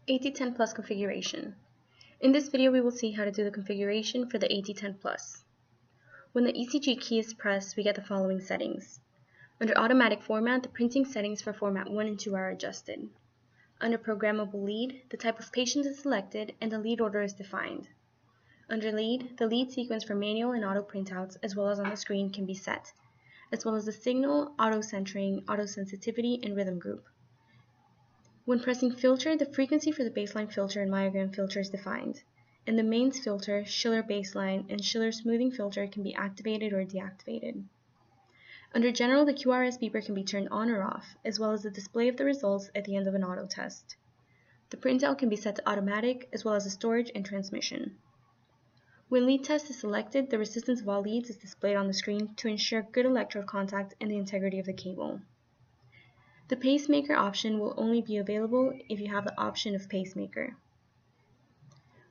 AT10 Plus configuration. In this video, we will see how to do the configuration for the AT10 Plus. When the ECG key is pressed, we get the following settings. Under automatic format, the printing settings for format 1 and 2 are adjusted. Under programmable lead, the type of patient is selected and the lead order is defined. Under lead, the lead sequence for manual and auto printouts as well as on the screen can be set, as well as the signal, auto centering, auto sensitivity, and rhythm group. When pressing filter, the frequency for the baseline filter and myogram filter is defined, and the mains filter, Schiller baseline, and Schiller smoothing filter can be activated or deactivated. Under general, the QRS beeper can be turned on or off, as well as the display of the results at the end of an auto test. The printout can be set to automatic, as well as the storage and transmission. When lead test is selected, the resistance of all leads is displayed on the screen to ensure good electrode contact and the integrity of the cable. The pacemaker option will only be available if you have the option of pacemaker.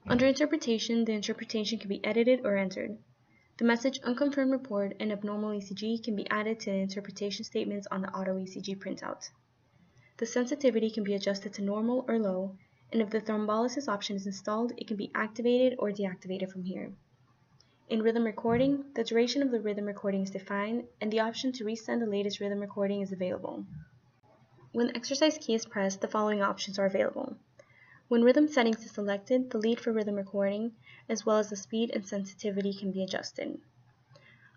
Under interpretation, the interpretation can be edited or entered. The message unconfirmed report and abnormal ECG can be added to the interpretation statements on the auto ECG printout. The sensitivity can be adjusted to normal or low, and if the thrombolysis option is installed, it can be activated or deactivated from here. In rhythm recording, the duration of the rhythm recording is defined, and the option to resend the latest rhythm recording is available. When the exercise key is pressed, the following options are available. When rhythm settings is selected, the lead for rhythm recording, as well as the speed and sensitivity can be adjusted.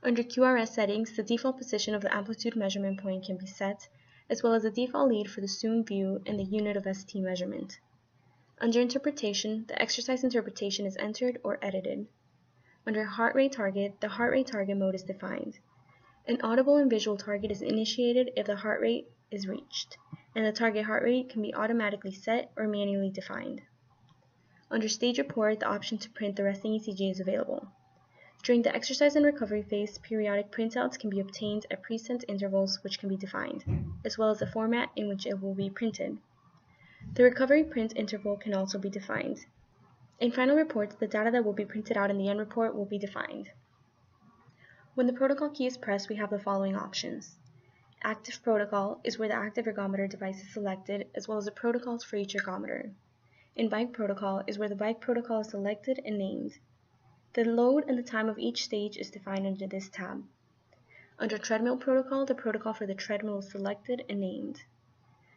Under QRS settings, the default position of the amplitude measurement point can be set, as well as the default lead for the zoom view and the unit of ST measurement. Under interpretation, the exercise interpretation is entered or edited. Under heart rate target, the heart rate target mode is defined. An audible and visual target is initiated if the heart rate is reached, and the target heart rate can be automatically set or manually defined. Under stage report, the option to print the resting ECG is available. During the exercise and recovery phase, periodic printouts can be obtained at preset intervals which can be defined, as well as the format in which it will be printed. The recovery print interval can also be defined. In final reports, the data that will be printed out in the end report will be defined. When the protocol key is pressed, we have the following options. Active protocol is where the active ergometer device is selected, as well as the protocols for each ergometer. In bike protocol is where the bike protocol is selected and named. The load and the time of each stage is defined under this tab. Under treadmill protocol, the protocol for the treadmill is selected and named.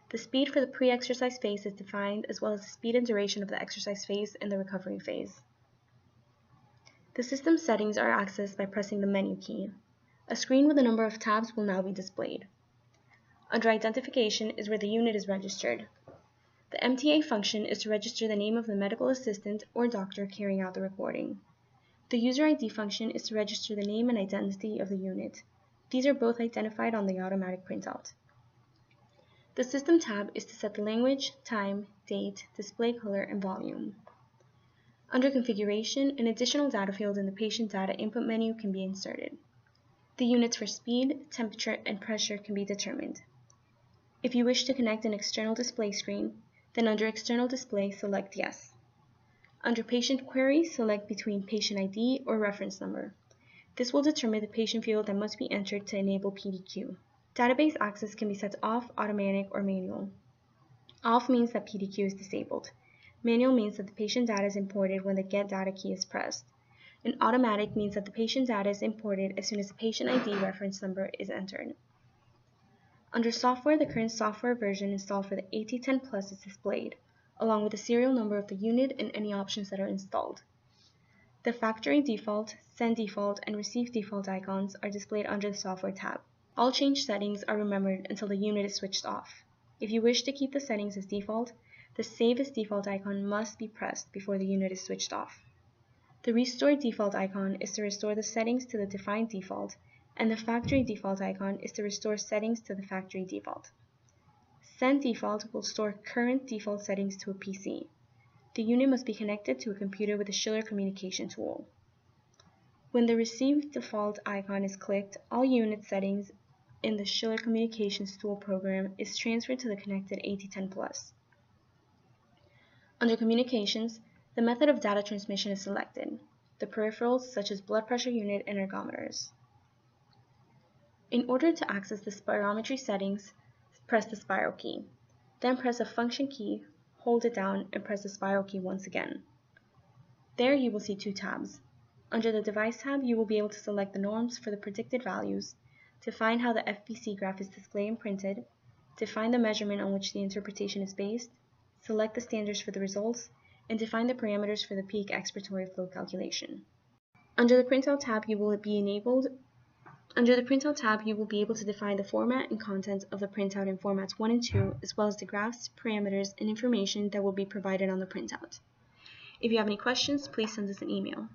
The speed for the pre-exercise phase is defined, as well as the speed and duration of the exercise phase and the recovery phase. The system settings are accessed by pressing the menu key. A screen with a number of tabs will now be displayed. Under identification is where the unit is registered. The MTA function is to register the name of the medical assistant or doctor carrying out the recording. The user ID function is to register the name and identity of the unit. These are both identified on the automatic printout. The system tab is to set the language, time, date, display color, and volume. Under configuration, an additional data field in the patient data input menu can be inserted. The units for speed, temperature, and pressure can be determined. If you wish to connect an external display screen, then under External Display, select Yes. Under Patient Query, select between Patient ID or Reference Number. This will determine the patient field that must be entered to enable PDQ. Database access can be set to off, automatic, or manual. Off means that PDQ is disabled. Manual means that the patient data is imported when the Get Data key is pressed. And automatic means that the patient data is imported as soon as the patient ID reference number is entered. Under software, the current software version installed for the AT10 Plus is displayed, along with the serial number of the unit and any options that are installed. The factory default, send default, and receive default icons are displayed under the software tab. All change settings are remembered until the unit is switched off. If you wish to keep the settings as default, the Save as Default icon must be pressed before the unit is switched off. The Restore Default icon is to restore the settings to the defined default, and the Factory Default icon is to restore settings to the factory default. Send Default will store current default settings to a PC. The unit must be connected to a computer with a Schiller communication tool. When the Receive Default icon is clicked, all unit settings in the Schiller Communications Tool program is transferred to the connected AT10 Plus. Under Communications, the method of data transmission is selected, the peripherals such as blood pressure unit and ergometers. In order to access the spirometry settings, press the Spiro key. Then press a function key hold it down, and press the spiral key once again. There you will see two tabs. Under the Device tab, you will be able to select the norms for the predicted values, to find how the FBC graph is displayed and printed, to find the measurement on which the interpretation is based, select the standards for the results, and define the parameters for the peak expiratory flow calculation. Under the Printout tab, you will be able to define the format and content of the printout in formats 1 and 2, as well as the graphs, parameters, and information that will be provided on the printout. If you have any questions, please send us an email.